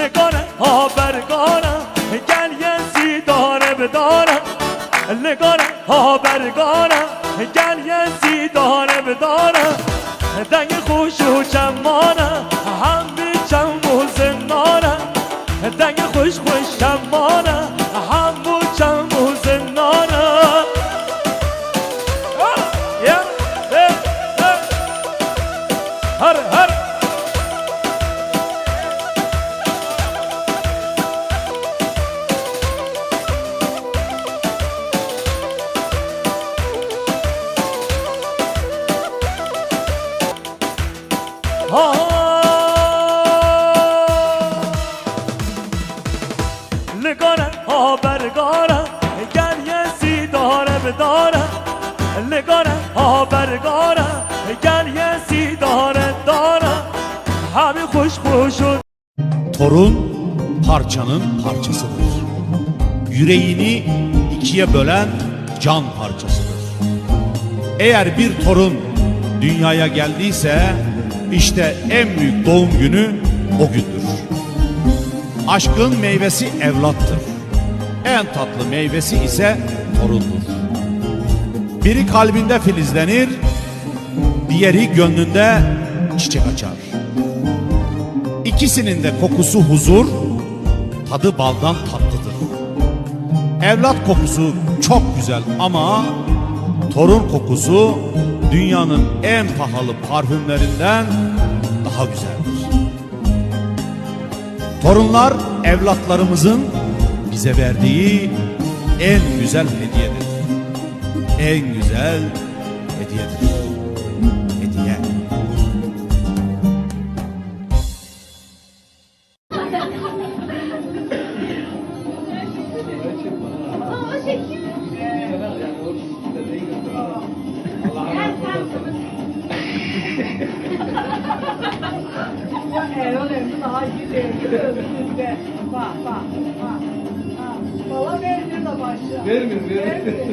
لگانه ها برگانه گل یزی داره بداره لگانه ها برگانه گل یزی داره بداره دنگ خوش و چمانه هم بی چم و زنانه دنگ خوش خوش چمانه هم بو چم و زنانه هر هر لگانه ها برگانه گل یزی داره بداره لگانه ها برگانه گل یزی داره داره همین خوش خوشun. Torun parçanın parçasıdır. Yüreğini ikiye bölen can parçasıdır. Eğer bir torun dünyaya geldiyse işte en büyük doğum günü o gündür. Aşkın meyvesi evlattır. En tatlı meyvesi ise torundur. Biri kalbinde filizlenir, diğeri gönlünde çiçek açar. İkisinin de kokusu huzur, tadı baldan tatlıdır. Evlat kokusu çok güzel ama torun kokusu dünyanın en pahalı parfümlerinden daha güzeldir. Torunlar evlatlarımızın bize verdiği en güzel hediyedir. En güzel hediyedir. Hediye. Erol Emre daha gidiyor. Bak bak bak. Valla vermiyor da başlıyor. Vermiyor. İçeride.